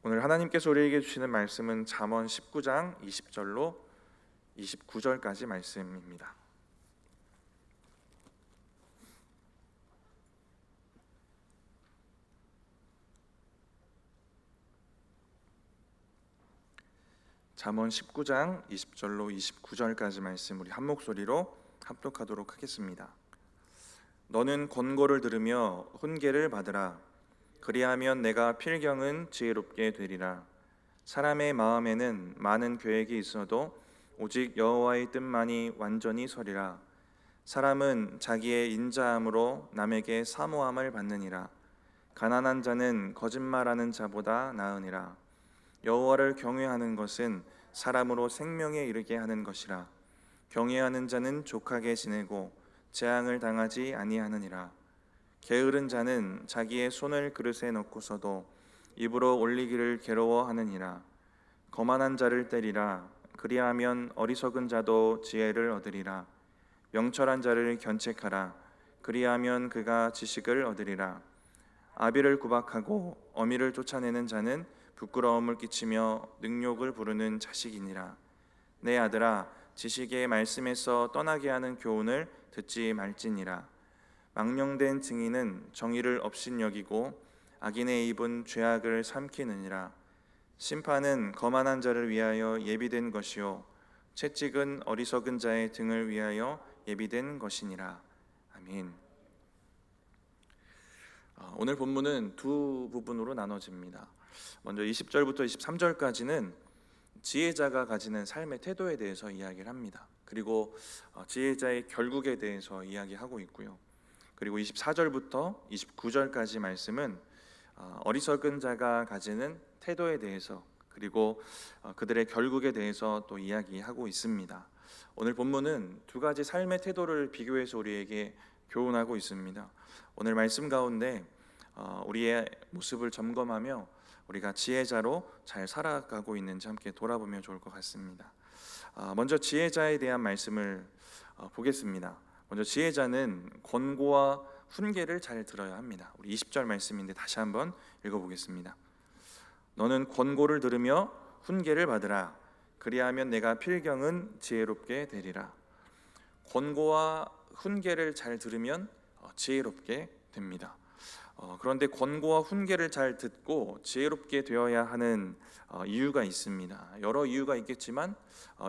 오늘 하나님께서 우리에게 주시는 말씀은 잠언 19장 20절로 29절까지 말씀입니다. 잠언 19장 20절로 29절까지 말씀 우리 한 목소리로 합독하도록 하겠습니다. 너는 권고를 들으며 훈계를 받으라. 그리하면 내가 필경은 지혜롭게 되리라. 사람의 마음에는 많은 계획이 있어도 오직 여호와의 뜻만이 완전히 서리라. 사람은 자기의 인자함으로 남에게 사모함을 받느니라. 가난한 자는 거짓말하는 자보다 나으니라. 여호와를 경외하는 것은 사람으로 생명에 이르게 하는 것이라. 경외하는 자는 족하게 지내고 재앙을 당하지 아니하느니라. 게으른 자는 자기의 손을 그릇에 넣고서도 입으로 올리기를 괴로워하느니라. 거만한 자를 때리라. 그리하면 어리석은 자도 지혜를 얻으리라. 명철한 자를 견책하라. 그리하면 그가 지식을 얻으리라. 아비를 구박하고 어미를 쫓아내는 자는 부끄러움을 끼치며 능욕을 부르는 자식이니라. 내 아들아, 지식의 말씀에서 떠나게 하는 교훈을 듣지 말지니라. 망령된 증인은 정의를 업신여기고 악인의 입은 죄악을 삼키느니라. 심판은 거만한 자를 위하여 예비된 것이요 채찍은 어리석은 자의 등을 위하여 예비된 것이니라. 아멘. 오늘 본문은 두 부분으로 나눠집니다. 먼저 20절부터 23절까지는 지혜자가 가지는 삶의 태도에 대해서 이야기를 합니다. 그리고 지혜자의 결국에 대해서 이야기하고 있고요. 그리고 24절부터 29절까지 말씀은 어리석은 자가 가지는 태도에 대해서 그리고 그들의 결국에 대해서 또 이야기하고 있습니다. 오늘 본문은 두 가지 삶의 태도를 비교해서 우리에게 교훈하고 있습니다. 오늘 말씀 가운데 우리의 모습을 점검하며 우리가 지혜자로 잘 살아가고 있는지 함께 돌아보면 좋을 것 같습니다. 먼저 지혜자에 대한 말씀을 보겠습니다. 먼저 지혜자는 권고와 훈계를 잘 들어야 합니다. 우리 20절 말씀인데 다시 한번 읽어보겠습니다. 너는 권고를 들으며 훈계를 받으라. 그리하면 내가 필경은 지혜롭게 되리라. 권고와 훈계를 잘 들으면 지혜롭게 됩니다. 그런데 권고와 훈계를 잘 듣고 지혜롭게 되어야 하는 이유가 있습니다. 여러 이유가 있겠지만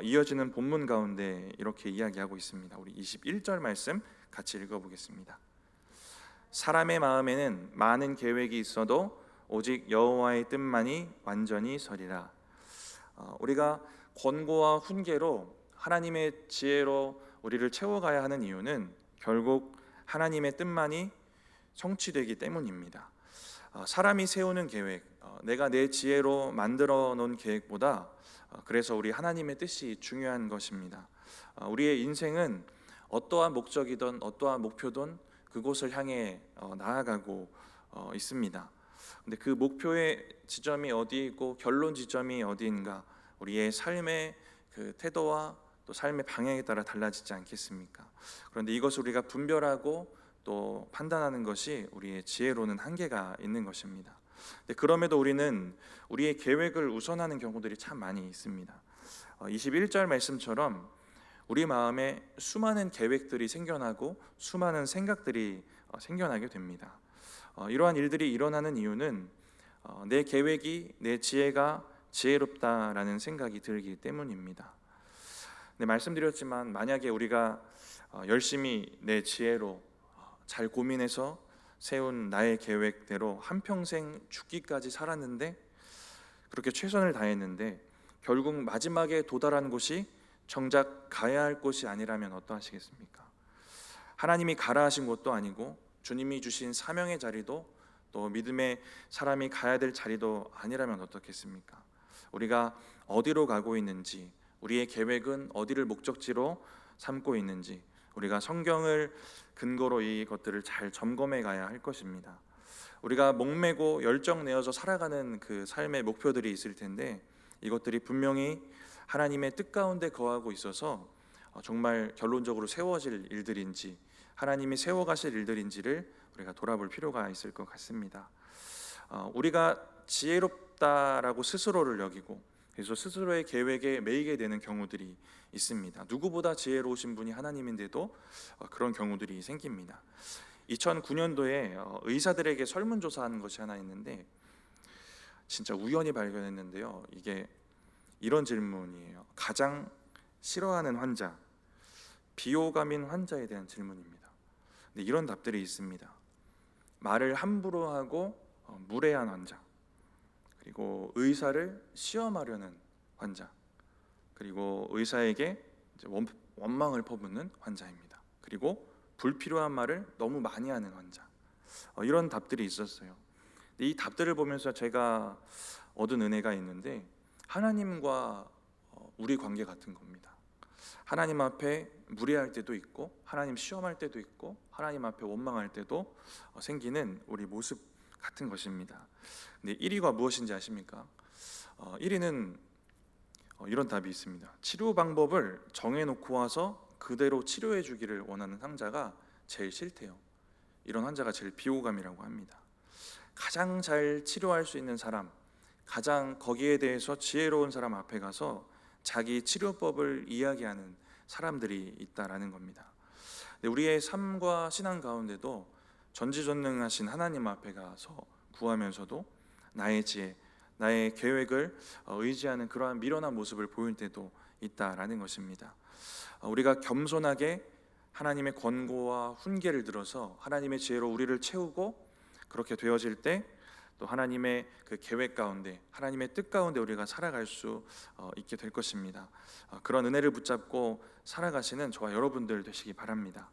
이어지는 본문 가운데 이렇게 이야기하고 있습니다. 우리 21절 말씀 같이 읽어보겠습니다. 사람의 마음에는 많은 계획이 있어도 오직 여호와의 뜻만이 완전히 서리라. 우리가 권고와 훈계로 하나님의 지혜로 우리를 채워가야 하는 이유는 결국 하나님의 뜻만이 성취되기 때문입니다. 사람이 세우는 계획, 내가 내 지혜로 만들어 놓은 계획보다 그래서 우리 하나님의 뜻이 중요한 것입니다. 우리의 인생은 어떠한 목적이든 어떠한 목표든 그곳을 향해 나아가고 있습니다. 근데 그 목표의 지점이 어디 있고 결론 지점이 어디인가, 우리의 삶의 그 태도와 또 삶의 방향에 따라 달라지지 않겠습니까? 그런데 이것을 우리가 분별하고 또 판단하는 것이 우리의 지혜로는 한계가 있는 것입니다. 그럼에도 우리는 우리의 계획을 우선하는 경우들이 참 많이 있습니다. 21절 말씀처럼 우리 마음에 수많은 계획들이 생겨나고 수많은 생각들이 생겨나게 됩니다. 이러한 일들이 일어나는 이유는 내 계획이, 내 지혜가 지혜롭다라는 생각이 들기 때문입니다. 네, 말씀드렸지만 만약에 우리가 열심히 내 지혜로 잘 고민해서 세운 나의 계획대로 한평생 죽기까지 살았는데, 그렇게 최선을 다했는데 결국 마지막에 도달한 곳이 정작 가야 할 곳이 아니라면 어떠하시겠습니까? 하나님이 가라 하신 곳도 아니고 주님이 주신 사명의 자리도 또 믿음의 사람이 가야 될 자리도 아니라면 어떻겠습니까? 우리가 어디로 가고 있는지, 우리의 계획은 어디를 목적지로 삼고 있는지 우리가 성경을 근거로 이것들을 잘 점검해 가야 할 것입니다. 우리가 목매고 열정 내어서 살아가는 그 삶의 목표들이 있을 텐데 이것들이 분명히 하나님의 뜻 가운데 거하고 있어서 정말 결론적으로 세워질 일들인지 하나님이 세워가실 일들인지를 우리가 돌아볼 필요가 있을 것 같습니다. 우리가 지혜롭 없다라고 스스로를 여기고 그래서 스스로의 계획에 매이게 되는 경우들이 있습니다. 누구보다 지혜로우신 분이 하나님인데도 그런 경우들이 생깁니다. 2009년도에 의사들에게 설문조사한 것이 하나 있는데 진짜 우연히 발견했는데요. 이게 이런 질문이에요. 가장 싫어하는 환자, 비호감인 환자에 대한 질문입니다. 근데 이런 답들이 있습니다. 말을 함부로 하고 무례한 환자, 그리고 의사를 시험하려는 환자, 그리고 의사에게 이제 원망을 퍼붓는 환자입니다. 그리고 불필요한 말을 너무 많이 하는 환자. 이런 답들이 있었어요. 근데 이 답들을 보면서 제가 얻은 은혜가 있는데 하나님과 우리 관계 같은 겁니다. 하나님 앞에 무례할 때도 있고 하나님 시험할 때도 있고 하나님 앞에 원망할 때도 생기는 우리 모습 같은 것입니다. 근데 1위가 무엇인지 아십니까? 1위는 이런 답이 있습니다. 치료 방법을 정해놓고 와서 그대로 치료해 주기를 원하는 환자가 제일 싫대요. 이런 환자가 제일 비호감이라고 합니다. 가장 잘 치료할 수 있는 사람, 가장 거기에 대해서 지혜로운 사람 앞에 가서 자기 치료법을 이야기하는 사람들이 있다라는 겁니다. 우리의 삶과 신앙 가운데도 전지전능하신 하나님 앞에 가서 구하면서도 나의 지혜, 나의 계획을 의지하는 그러한 미련한 모습을 보일 때도 있다라는 것입니다. 우리가 겸손하게 하나님의 권고와 훈계를 들어서 하나님의 지혜로 우리를 채우고 그렇게 되어질 때 또 하나님의 그 계획 가운데 하나님의 뜻 가운데 우리가 살아갈 수 있게 될 것입니다. 그런 은혜를 붙잡고 살아가시는 저와 여러분들 되시기 바랍니다.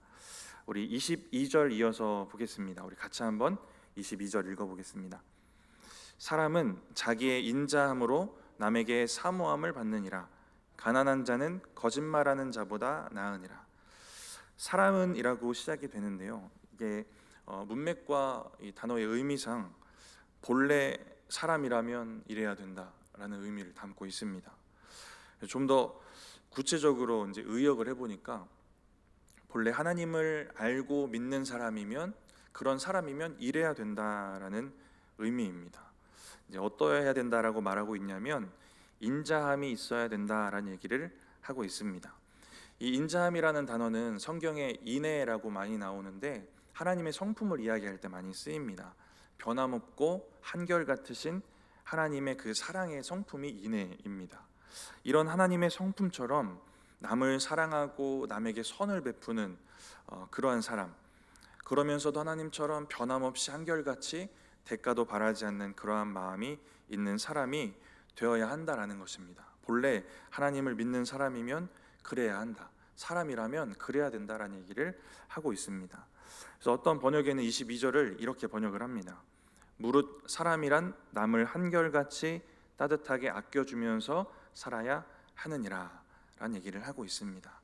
우리 22절 이어서 보겠습니다. 우리 같이 한번 22절 읽어보겠습니다. 사람은 자기의 인자함으로 남에게 사모함을 받느니라. 가난한 자는 거짓말하는 자보다 나으니라. 사람은 이라고 시작이 되는데요. 이게 문맥과 이 단어의 의미상 본래 사람이라면 이래야 된다라는 의미를 담고 있습니다. 좀 더 구체적으로 이제 의역을 해보니까 본래 하나님을 알고 믿는 사람이면 그런 사람이면 이래야 된다라는 의미입니다. 이제 어떠해야 된다라고 말하고 있냐면 인자함이 있어야 된다라는 얘기를 하고 있습니다. 이 인자함이라는 단어는 성경에 인애라고 많이 나오는데 하나님의 성품을 이야기할 때 많이 쓰입니다. 변함없고 한결같으신 하나님의 그 사랑의 성품이 인애입니다. 이런 하나님의 성품처럼 남을 사랑하고 남에게 선을 베푸는 그러한 사람, 그러면서도 하나님처럼 변함없이 한결같이 대가도 바라지 않는 그러한 마음이 있는 사람이 되어야 한다라는 것입니다. 본래 하나님을 믿는 사람이면 그래야 한다, 사람이라면 그래야 된다라는 얘기를 하고 있습니다. 그래서 어떤 번역에는 22절을 이렇게 번역을 합니다. 무릇 사람이란 남을 한결같이 따뜻하게 아껴주면서 살아야 하느니라 라는 얘기를 하고 있습니다.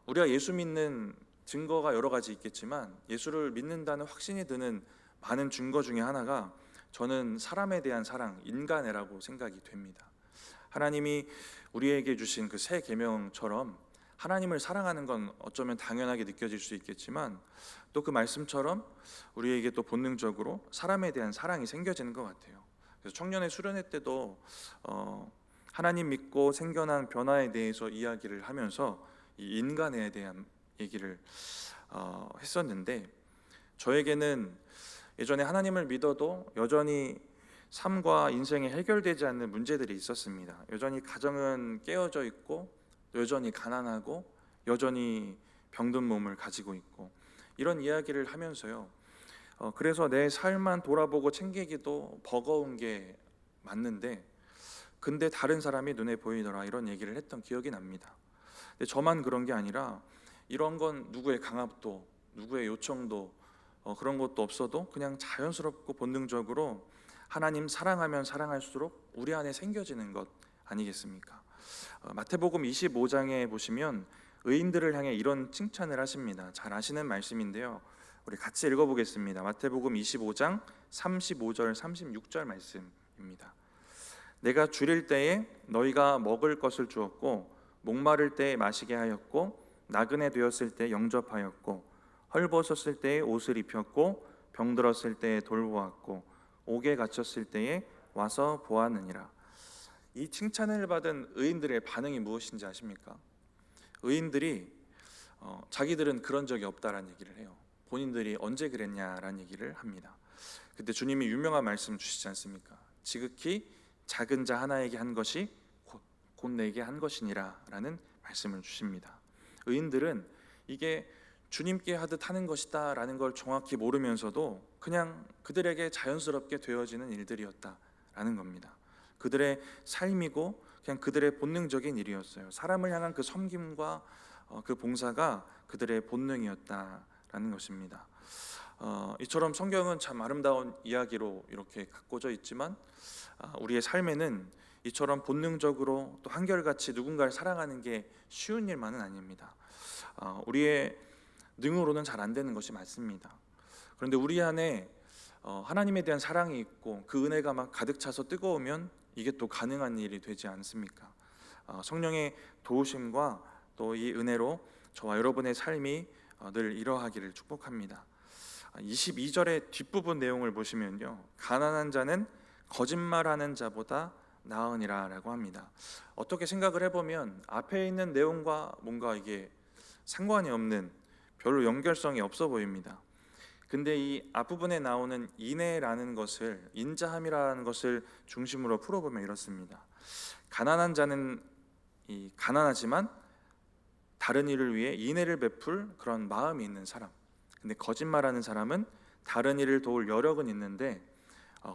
우리가 예수 믿는 증거가 여러 가지 있겠지만 예수를 믿는다는 확신이 드는 많은 증거 중에 하나가 저는 사람에 대한 사랑, 인간애라고 생각이 됩니다. 하나님이 우리에게 주신 그 새 계명처럼 하나님을 사랑하는 건 어쩌면 당연하게 느껴질 수 있겠지만 또 그 말씀처럼 우리에게 또 본능적으로 사람에 대한 사랑이 생겨지는 것 같아요. 그래서 청년의 수련회 때도 하나님 믿고 생겨난 변화에 대해서 이야기를 하면서 이 인간에 대한 얘기를 했었는데 저에게는 예전에 하나님을 믿어도 여전히 삶과 인생에 해결되지 않는 문제들이 있었습니다. 여전히 가정은 깨어져 있고 여전히 가난하고 여전히 병든 몸을 가지고 있고 이런 이야기를 하면서요. 그래서 내 삶만 돌아보고 챙기기도 버거운 게 맞는데 근데 다른 사람이 눈에 보이더라 이런 얘기를 했던 기억이 납니다. 근데 저만 그런 게 아니라 이런 건 누구의 강압도 누구의 요청도 그런 것도 없어도 그냥 자연스럽고 본능적으로 하나님 사랑하면 사랑할수록 우리 안에 생겨지는 것 아니겠습니까? 마태복음 25장에 보시면 의인들을 향해 이런 칭찬을 하십니다. 잘 아시는 말씀인데요. 우리 같이 읽어보겠습니다. 마태복음 25장 35절 36절 말씀입니다. 내가 줄일 때에 너희가 먹을 것을 주었고 목마를 때에 마시게 하였고 나그네 되었을 때 영접하였고 헐벗었을 때에 옷을 입혔고 병들었을 때에 돌보았고 옥에 갇혔을 때에 와서 보았느니라. 이 칭찬을 받은 의인들의 반응이 무엇인지 아십니까? 의인들이 자기들은 그런 적이 없다라는 얘기를 해요. 본인들이 언제 그랬냐라는 얘기를 합니다. 그때 주님이 유명한 말씀 주시지 않습니까? 지극히 작은 자 하나에게 한 것이 곧 내게 한 것이니라 라는 말씀을 주십니다. 의인들은 이게 주님께 하듯 하는 것이다 라는 걸 정확히 모르면서도 그냥 그들에게 자연스럽게 되어지는 일들이었다라는 겁니다. 그들의 삶이고 그냥 그들의 본능적인 일이었어요. 사람을 향한 그 섬김과 그 봉사가 그들의 본능이었다라는 것입니다. 이처럼 성경은 참 아름다운 이야기로 이렇게 가꿔져 있지만 우리의 삶에는 이처럼 본능적으로 또 한결같이 누군가를 사랑하는 게 쉬운 일만은 아닙니다. 우리의 능으로는 잘 안 되는 것이 맞습니다. 그런데 우리 안에 하나님에 대한 사랑이 있고 그 은혜가 막 가득 차서 뜨거우면 이게 또 가능한 일이 되지 않습니까? 성령의 도우심과 또 이 은혜로 저와 여러분의 삶이 늘 이러하기를 축복합니다. 22절의 뒷부분 내용을 보시면요, 가난한 자는 거짓말하는 자보다 나으니라 라고 합니다. 어떻게 생각을 해보면 앞에 있는 내용과 뭔가 이게 상관이 없는, 별로 연결성이 없어 보입니다. 근데 이 앞부분에 나오는 인애라는 것을, 인자함이라는 것을 중심으로 풀어보면 이렇습니다. 가난한 자는 가난하지만 다른 이를 위해 인애를 베풀 그런 마음이 있는 사람. 근데 거짓말하는 사람은 다른 이를 도울 여력은 있는데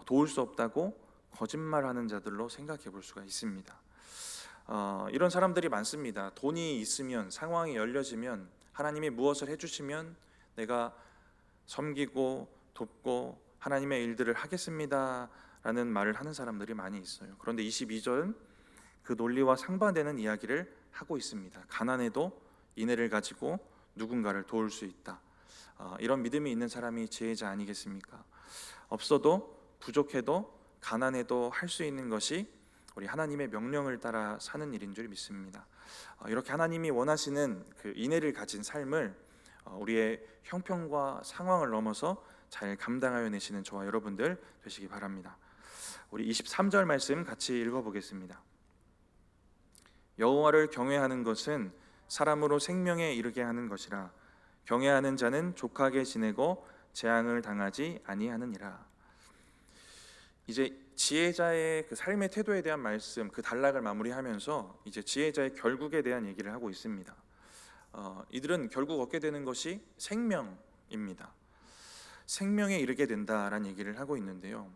도울 수 없다고 거짓말하는 자들로 생각해 볼 수가 있습니다. 이런 사람들이 많습니다. 돈이 있으면, 상황이 열려지면, 하나님이 무엇을 해주시면 내가 섬기고 돕고 하나님의 일들을 하겠습니다 라는 말을 하는 사람들이 많이 있어요. 그런데 22절은 그 논리와 상반되는 이야기를 하고 있습니다. 가난해도 인애를 가지고 누군가를 도울 수 있다. 이런 믿음이 있는 사람이 지혜자 아니겠습니까? 없어도, 부족해도, 가난해도 할 수 있는 것이 우리 하나님의 명령을 따라 사는 일인 줄 믿습니다. 이렇게 하나님이 원하시는 그 인애를 가진 삶을 우리의 형편과 상황을 넘어서 잘 감당하여 내시는 저와 여러분들 되시기 바랍니다. 우리 23절 말씀 같이 읽어보겠습니다. 여호와를 경외하는 것은 사람으로 생명에 이르게 하는 것이라. 경외하는 자는 족하게 지내고 재앙을 당하지 아니하느니라. 이제 지혜자의 그 삶의 태도에 대한 말씀, 그 단락을 마무리하면서 이제 지혜자의 결국에 대한 얘기를 하고 있습니다. 이들은 결국 얻게 되는 것이 생명입니다. 생명에 이르게 된다라는 얘기를 하고 있는데요.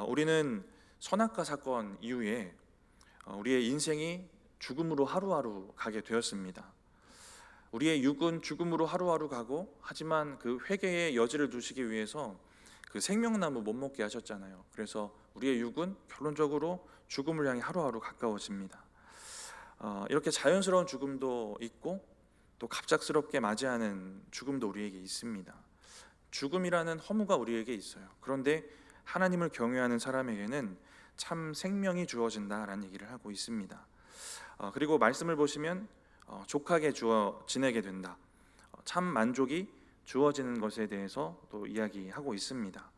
우리는 선악과 사건 이후에 우리의 인생이 죽음으로 하루하루 가게 되었습니다. 우리의 육은 죽음으로 하루하루 가고, 하지만 그 회개의 여지를 두시기 위해서 그 생명나무 못 먹게 하셨잖아요. 그래서 우리의 육은 결론적으로 죽음을 향해 하루하루 가까워집니다. 이렇게 자연스러운 죽음도 있고 또 갑작스럽게 맞이하는 죽음도 우리에게 있습니다. 죽음이라는 허무가 우리에게 있어요. 그런데 하나님을 경외하는 사람에게는 참 생명이 주어진다라는 얘기를 하고 있습니다. 그리고 말씀을 보시면 족하게 지내게 된다, 참 만족이 주어지는 것에 대해서 또 이야기하고 있습니다.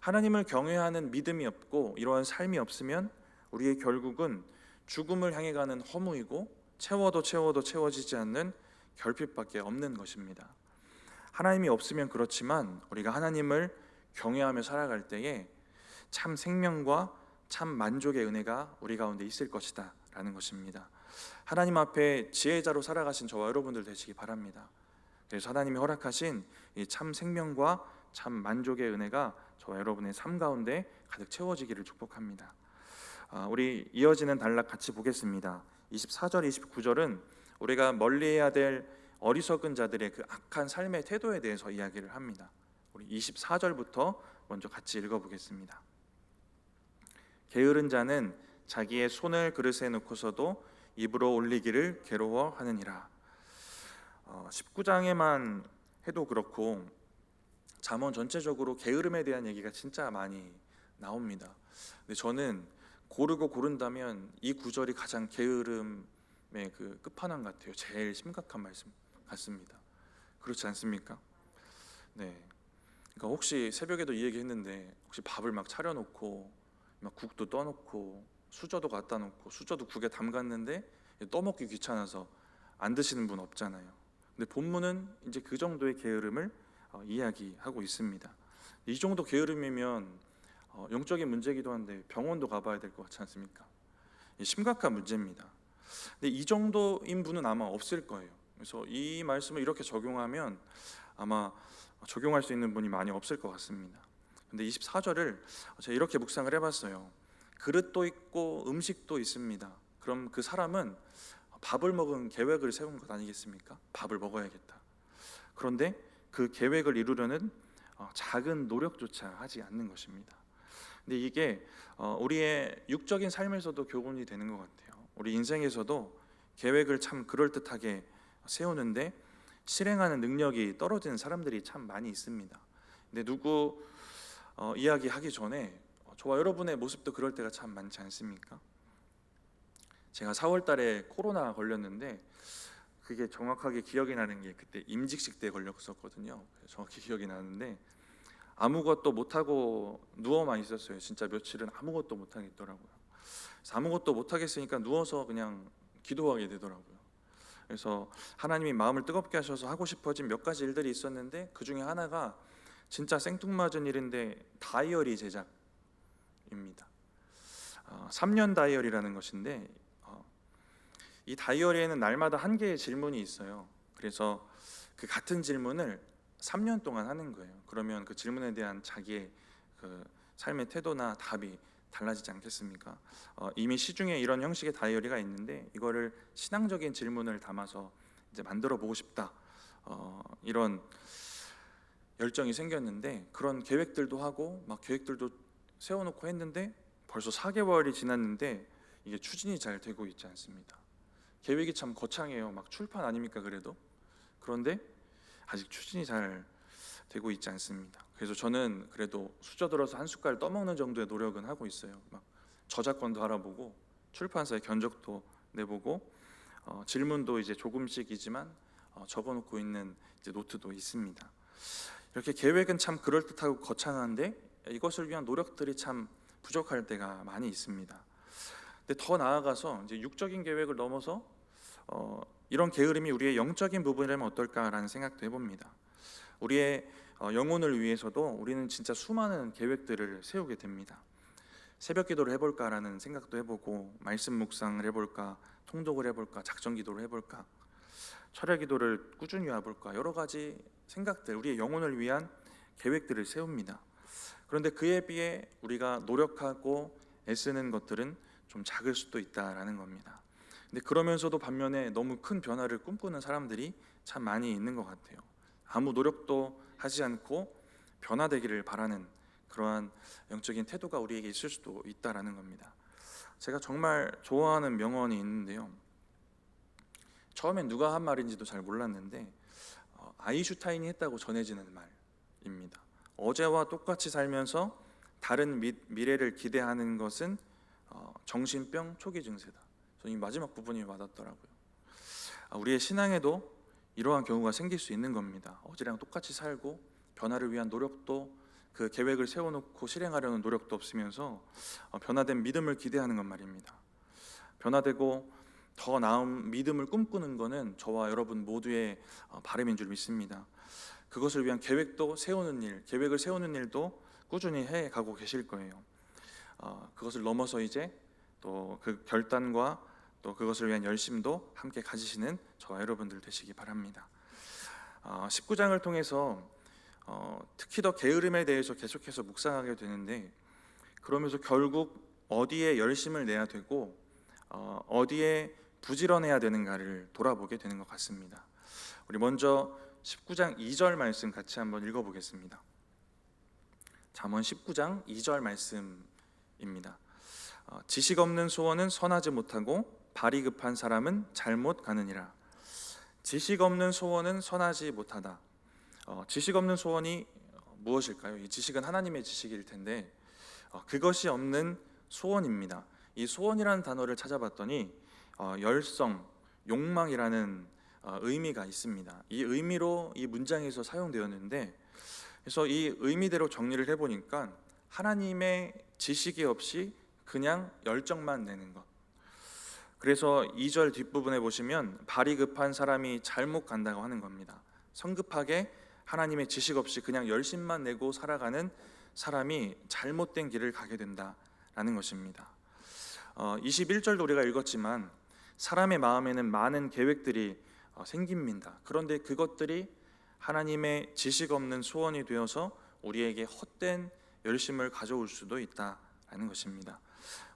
하나님을 경외하는 믿음이 없고 이러한 삶이 없으면 우리의 결국은 죽음을 향해 가는 허무이고 채워도 채워지지 않는 결핍밖에 없는 것입니다. 하나님이 없으면 그렇지만 우리가 하나님을 경외하며 살아갈 때에 참 생명과 참 만족의 은혜가 우리 가운데 있을 것이다 라는 것입니다. 하나님 앞에 지혜자로 살아가신 저와 여러분들 되시기 바랍니다. 그래서 하나님이 허락하신 이 참 생명과 참 만족의 은혜가 저와 여러분의 삶 가운데 가득 채워지기를 축복합니다. 우리 이어지는 단락 같이 보겠습니다. 24절, 29절은 우리가 멀리해야 될 어리석은 자들의 그 악한 삶의 태도에 대해서 이야기를 합니다. 우리 24절부터 먼저 같이 읽어보겠습니다. 게으른 자는 자기의 손을 그릇에 놓고서도 입으로 올리기를 괴로워하느니라. 19장에만 해도 그렇고 잠언 전체적으로 게으름에 대한 얘기가 진짜 많이 나옵니다. 근데 저는 고르고 고른다면 이 구절이 가장 게으름의 그 끝판왕 같아요. 제일 심각한 말씀 같습니다. 그렇지 않습니까? 네. 그러니까 혹시 새벽에도 이 얘기했는데 혹시 밥을 막 차려놓고 막 국도 떠놓고 수저도 갖다 놓고 수저도 국에 담갔는데 떠먹기 귀찮아서 안 드시는 분 없잖아요. 근데 본문은 이제 그 정도의 게으름을 이야기하고 있습니다. 이 정도 게으름이면 영적인 문제이기도 한데 병원도 가봐야 될 것 같지 않습니까? 심각한 문제입니다. 근데 이 정도인 분은 아마 없을 거예요. 그래서 이 말씀을 이렇게 적용하면 아마 적용할 수 있는 분이 많이 없을 것 같습니다. 근데 24절을 제가 이렇게 묵상을 해봤어요. 그릇도 있고 음식도 있습니다. 그럼 그 사람은 밥을 먹은 계획을 세운 것 아니겠습니까? 밥을 먹어야겠다. 그런데 그 계획을 이루려는 작은 노력조차 하지 않는 것입니다. 근데 이게 우리의 육적인 삶에서도 교훈이 되는 것 같아요. 우리 인생에서도 계획을 참 그럴듯하게 세우는데 실행하는 능력이 떨어지는 사람들이 참 많이 있습니다. 근데 누구 이야기하기 전에 저와 여러분의 모습도 그럴 때가 참 많지 않습니까? 제가 4월 달에 코로나 걸렸는데 그게 정확하게 기억이 나는 게 그때 임직식 때 걸렸었거든요. 정확히 기억이 나는데 아무것도 못하고 누워만 있었어요. 진짜 며칠은 아무것도 못하겠더라고요. 그래서 아무것도 못하겠으니까 누워서 그냥 기도하게 되더라고요. 그래서 하나님이 마음을 뜨겁게 하셔서 하고 싶어진 몇 가지 일들이 있었는데 그 중에 하나가 진짜 생뚱맞은 일인데 다이어리 제작입니다. 3년 다이어리라는 것인데 이 다이어리에는 날마다 한 개의 질문이 있어요. 그래서 그 같은 질문을 3년 동안 하는 거예요. 그러면 그 질문에 대한 자기의 그 삶의 태도나 답이 달라지지 않겠습니까? 이미 시중에 이런 형식의 다이어리가 있는데 이거를 신앙적인 질문을 담아서 이제 만들어 보고 싶다. 이런 열정이 생겼는데 그런 계획들도 하고 막 계획들도 세워놓고 했는데 벌써 4개월이 지났는데 이게 추진이 잘 되고 있지 않습니다. 계획이 참 거창해요. 막 출판 아닙니까 그래도? 그런데 아직 추진이 잘 되고 있지 않습니다. 그래서 저는 그래도 수저 들어서 한 숟갈 떠먹는 정도의 노력은 하고 있어요. 막 저작권도 알아보고 출판사에 견적도 내보고 질문도 이제 조금씩이지만 적어놓고 있는 이제 노트도 있습니다. 이렇게 계획은 참 그럴듯하고 거창한데 이것을 위한 노력들이 참 부족할 때가 많이 있습니다. 근데 더 나아가서 이제 육적인 계획을 넘어서 이런 게으름이 우리의 영적인 부분이라면 어떨까라는 생각도 해봅니다. 우리의 영혼을 위해서도 우리는 진짜 수많은 계획들을 세우게 됩니다. 새벽 기도를 해볼까라는 생각도 해보고 말씀 묵상을 해볼까, 통독을 해볼까, 작전 기도를 해볼까, 철야 기도를 꾸준히 해볼까, 여러 가지 생각들, 우리의 영혼을 위한 계획들을 세웁니다. 그런데 그에 비해 우리가 노력하고 애쓰는 것들은 좀 작을 수도 있다라는 겁니다. 근데 그러면서도 반면에 너무 큰 변화를 꿈꾸는 사람들이 참 많이 있는 것 같아요. 아무 노력도 하지 않고 변화되기를 바라는 그러한 영적인 태도가 우리에게 있을 수도 있다라는 겁니다. 제가 정말 좋아하는 명언이 있는데요. 처음엔 누가 한 말인지도 잘 몰랐는데 아인슈타인이 했다고 전해지는 말입니다. 어제와 똑같이 살면서 다른 미래를 기대하는 것은 정신병 초기 증세다. 저는 이 마지막 부분이 와닿더라고요. 우리의 신앙에도 이러한 경우가 생길 수 있는 겁니다. 어제랑 똑같이 살고 변화를 위한 노력도 그 계획을 세워놓고 실행하려는 노력도 없으면서 변화된 믿음을 기대하는 것 말입니다. 변화되고 더 나은 믿음을 꿈꾸는 것은 저와 여러분 모두의 바람인 줄 믿습니다. 그것을 위한 계획도 세우는 일, 계획을 세우는 일도 꾸준히 해가고 계실 거예요. 그것을 넘어서 이제 또 그 결단과 또 그것을 위한 열심도 함께 가지시는 저와 여러분들 되시기 바랍니다. 19장을 통해서 특히 더 게으름에 대해서 계속해서 묵상하게 되는데 그러면서 결국 어디에 열심을 내야 되고 어디에 부지런해야 되는가를 돌아보게 되는 것 같습니다. 우리 먼저 19장 2절 말씀 같이 한번 읽어보겠습니다. 잠언 19장 2절 말씀입니다. 지식 없는 소원은 선하지 못하고 발이 급한 사람은 잘못 가느니라. 지식 없는 소원은 선하지 못하다. 지식 없는 소원이 무엇일까요? 이 지식은 하나님의 지식일 텐데 그것이 없는 소원입니다. 이 소원이라는 단어를 찾아봤더니 열성, 욕망이라는 의미가 있습니다. 이 의미로 이 문장에서 사용되었는데 그래서 이 의미대로 정리를 해보니까 하나님의 지식이 없이 그냥 열정만 내는 것. 그래서 2절 뒷부분에 보시면 발이 급한 사람이 잘못 간다고 하는 겁니다. 성급하게 하나님의 지식 없이 그냥 열심만 내고 살아가는 사람이 잘못된 길을 가게 된다라는 것입니다. 21절도 우리가 읽었지만 사람의 마음에는 많은 계획들이 생깁니다. 그런데 그것들이 하나님의 지식 없는 소원이 되어서 우리에게 헛된 열심을 가져올 수도 있다라는 것입니다.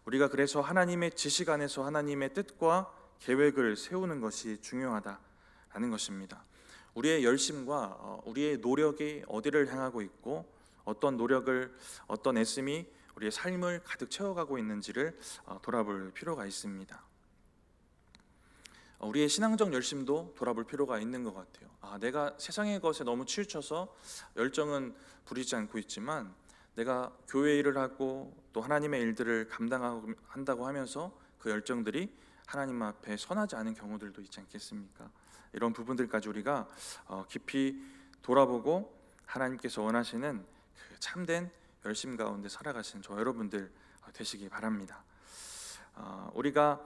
우리가 그래서 하나님의 지식 안에서 하나님의 뜻과 계획을 세우는 것이 중요하다라는 것입니다. 우리의 열심과 우리의 노력이 어디를 향하고 있고 어떤 노력을, 어떤 애씀이 우리의 삶을 가득 채워가고 있는지를 돌아볼 필요가 있습니다. 우리의 신앙적 열심도 돌아볼 필요가 있는 것 같아요. 내가 세상의 것에 너무 치우쳐서 열정은 부리지 않고 있지만 내가 교회 일을 하고 또 하나님의 일들을 감당한다고 하면서 그 열정들이 하나님 앞에 선하지 않은 경우들도 있지 않겠습니까? 이런 부분들까지 우리가 깊이 돌아보고 하나님께서 원하시는 그 참된 열심 가운데 살아가신 저 여러분들 되시기 바랍니다. 우리가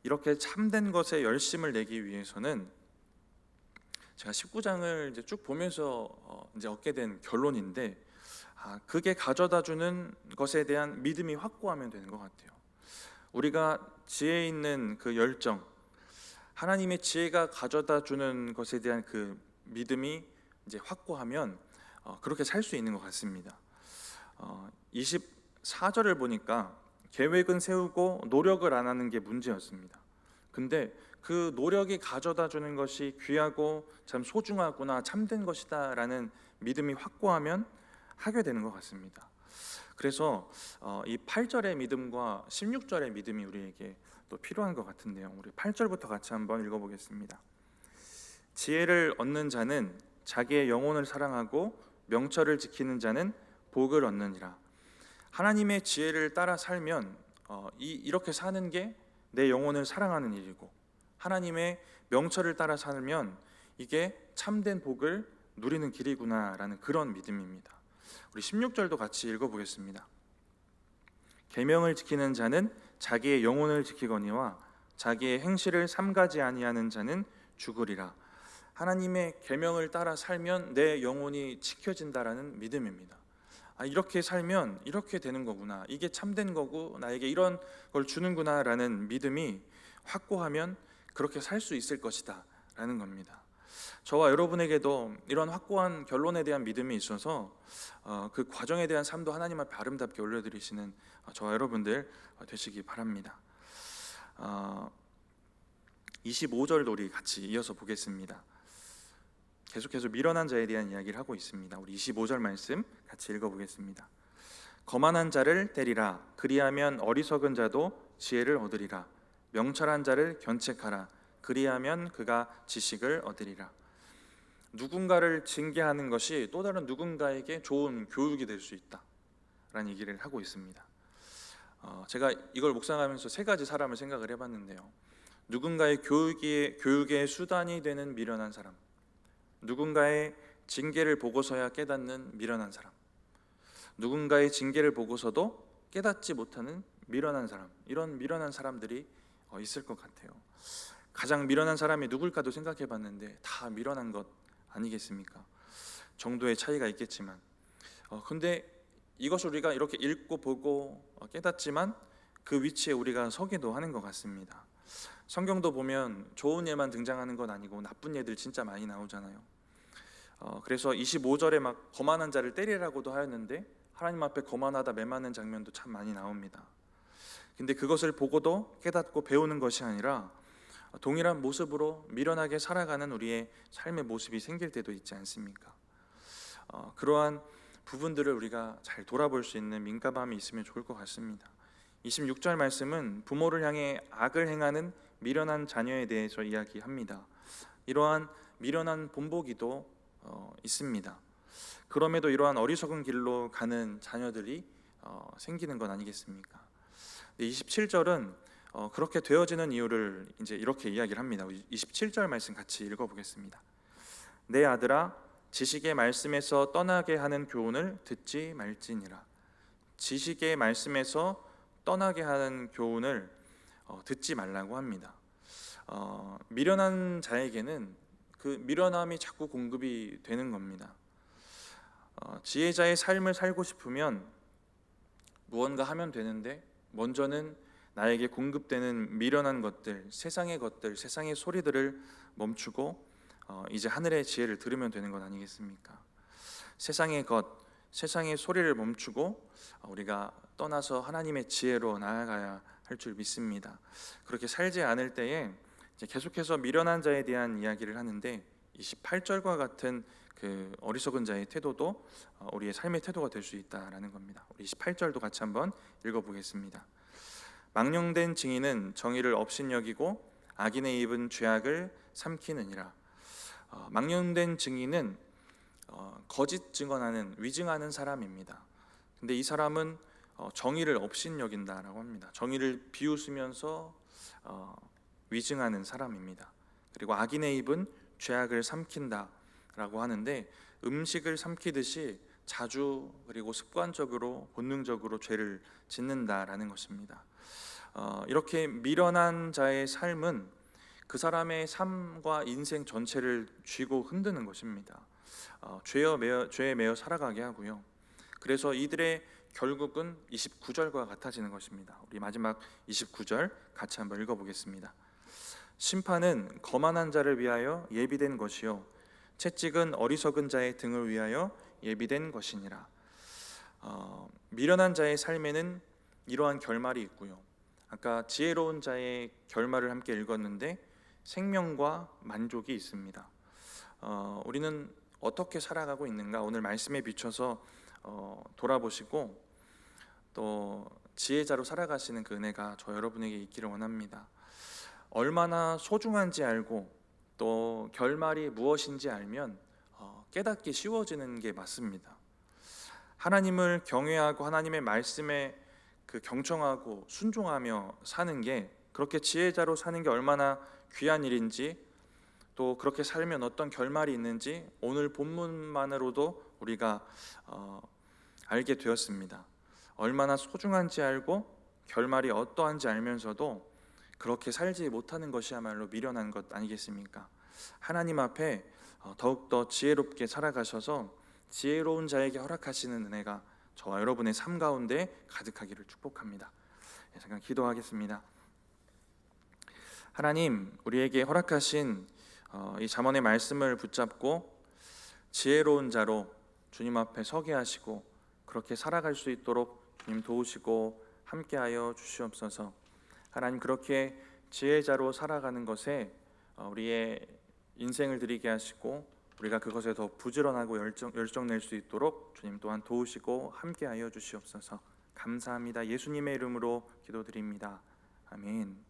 이렇게 참된 것에 열심을 내기 위해서는 제가 19장을 이제 쭉 보면서 이제 얻게 된 결론인데, 그게 가져다주는 것에 대한 믿음이 확고하면 되는 것 같아요. 우리가 지혜 있는 그 열정, 하나님의 지혜가 가져다주는 것에 대한 그 믿음이 이제 확고하면 그렇게 살 수 있는 것 같습니다. 24절을 보니까 계획은 세우고 노력을 안 하는 게 문제였습니다. 근데 그 노력이 가져다주는 것이 귀하고 참 소중하구나, 참된 것이다 라는 믿음이 확고하면 하게 되는 것 같습니다. 그래서 이 8절의 믿음과 16절의 믿음이 우리에게 또 필요한 것 같은데요. 우리 8절부터 같이 한번 읽어보겠습니다. 지혜를 얻는 자는 자기의 영혼을 사랑하고 명철을 지키는 자는 복을 얻느니라. 하나님의 지혜를 따라 살면 이렇게 사는 게 내 영혼을 사랑하는 일이고, 하나님의 명철을 따라 살면 이게 참된 복을 누리는 길이구나라는 그런 믿음입니다. 우리 16절도 같이 읽어보겠습니다. 계명을 지키는 자는 자기의 영혼을 지키거니와 자기의 행실을 삼가지 아니하는 자는 죽으리라. 하나님의 계명을 따라 살면 내 영혼이 지켜진다라는 믿음입니다. 이렇게 살면 이렇게 되는 거구나, 이게 참된 거고 나에게 이런 걸 주는구나 라는 믿음이 확고하면 그렇게 살 수 있을 것이다 라는 겁니다. 저와 여러분에게도 이런 확고한 결론에 대한 믿음이 있어서 그 과정에 대한 삶도 하나님 앞에 아름답게 올려드리시는 저와 여러분들 되시기 바랍니다. 25절도 우리 같이 이어서 보겠습니다. 계속해서 미련한 자에 대한 이야기를 하고 있습니다. 우리 25절 말씀 같이 읽어보겠습니다. 거만한 자를 때리라. 그리하면 어리석은 자도 지혜를 얻으리라. 명철한 자를 견책하라. 그리하면 그가 지식을 얻으리라. 누군가를 징계하는 것이 또 다른 누군가에게 좋은 교육이 될 수 있다라는 얘기를 하고 있습니다. 제가 이걸 묵상하면서 세 가지 사람을 생각을 해봤는데요. 누군가의 교육의 수단이 되는 미련한 사람, 누군가의 징계를 보고서야 깨닫는 미련한 사람, 누군가의 징계를 보고서도 깨닫지 못하는 미련한 사람, 이런 미련한 사람들이 있을 것 같아요. 가장 미련한 사람이 누굴까도 생각해 봤는데 다 미련한 것 아니겠습니까? 정도의 차이가 있겠지만 근데 이것을 우리가 이렇게 읽고 보고 깨닫지만 그 위치에 우리가 서기도 하는 것 같습니다. 성경도 보면 좋은 예만 등장하는 건 아니고 나쁜 예들 진짜 많이 나오잖아요. 그래서 25절에 막 거만한 자를 때리라고도 하였는데 하나님 앞에 거만하다 매맞는 장면도 참 많이 나옵니다. 근데 그것을 보고도 깨닫고 배우는 것이 아니라 동일한 모습으로 미련하게 살아가는 우리의 삶의 모습이 생길 때도 있지 않습니까? 그러한 부분들을 우리가 잘 돌아볼 수 있는 민감함이 있으면 좋을 것 같습니다. 26절 말씀은 부모를 향해 악을 행하는 미련한 자녀에 대해서 이야기합니다. 이러한 미련한 본보기도 있습니다. 그럼에도 이러한 어리석은 길로 가는 자녀들이 생기는 건 아니겠습니까? 27절은 그렇게 되어지는 이유를 이제 이렇게 이야기를 합니다. 27절 말씀 같이 읽어보겠습니다. 내 아들아, 지식의 말씀에서 떠나게 하는 교훈을 듣지 말지니라. 지식의 말씀에서 떠나게 하는 교훈을 듣지 말라고 합니다. 미련한 자에게는 그 미련함이 자꾸 공급이 되는 겁니다. 지혜자의 삶을 살고 싶으면 무언가 하면 되는데 먼저는 나에게 공급되는 미련한 것들, 세상의 것들, 세상의 소리들을 멈추고 이제 하늘의 지혜를 들으면 되는 것 아니겠습니까? 세상의 것, 세상의 소리를 멈추고 우리가 떠나서 하나님의 지혜로 나아가야 할 줄 믿습니다. 그렇게 살지 않을 때에 이제 계속해서 미련한 자에 대한 이야기를 하는데 28절과 같은 그 어리석은 자의 태도도 우리의 삶의 태도가 될 수 있다라는 겁니다. 우리 28절도 같이 한번 읽어보겠습니다. 망령된 증인은 정의를 업신여기고 악인의 입은 죄악을 삼키느니라. 망령된 증인은 거짓 증언하는, 위증하는 사람입니다. 근데 이 사람은 정의를 업신여긴다라고 합니다. 정의를 비웃으면서 위증하는 사람입니다. 그리고 악인의 입은 죄악을 삼킨다라고 하는데 음식을 삼키듯이 자주 그리고 습관적으로 본능적으로 죄를 짓는다라는 것입니다. 이렇게 미련한 자의 삶은 그 사람의 삶과 인생 전체를 쥐고 흔드는 것입니다. 죄에 매여 살아가게 하고요. 그래서 이들의 결국은 29절과 같아지는 것입니다. 우리 마지막 29절 같이 한번 읽어보겠습니다. 심판은 거만한 자를 위하여 예비된 것이요 채찍은 어리석은 자의 등을 위하여 예비된 것이니라. 미련한 자의 삶에는 이러한 결말이 있고요. 아까 지혜로운 자의 결말을 함께 읽었는데 생명과 만족이 있습니다. 우리는 어떻게 살아가고 있는가 오늘 말씀에 비춰서 돌아보시고 또 지혜자로 살아가시는 그 은혜가 저 여러분에게 있기를 원합니다. 얼마나 소중한지 알고 또 결말이 무엇인지 알면 깨닫기 쉬워지는 게 맞습니다. 하나님을 경외하고 하나님의 말씀에 그 경청하고 순종하며 사는 게 그렇게 지혜자로 사는 게 얼마나 귀한 일인지 또 그렇게 살면 어떤 결말이 있는지 오늘 본문만으로도 우리가 알게 되었습니다. 얼마나 소중한지 알고 결말이 어떠한지 알면서도 그렇게 살지 못하는 것이야말로 미련한 것 아니겠습니까? 하나님 앞에 더욱더 지혜롭게 살아가셔서 지혜로운 자에게 허락하시는 은혜가 저와 여러분의 삶 가운데 가득하기를 축복합니다. 잠깐 기도하겠습니다. 하나님, 우리에게 허락하신 이 잠언의 말씀을 붙잡고 지혜로운 자로 주님 앞에 서게 하시고 그렇게 살아갈 수 있도록 주님 도우시고 함께하여 주시옵소서. 하나님, 그렇게 지혜자로 살아가는 것에 우리의 인생을 드리게 하시고 우리가 그것에 더 부지런하고 열정 낼 수 있도록 주님 또한 도우시고 함께하여 주시옵소서. 감사합니다. 예수님의 이름으로 기도드립니다. 아멘.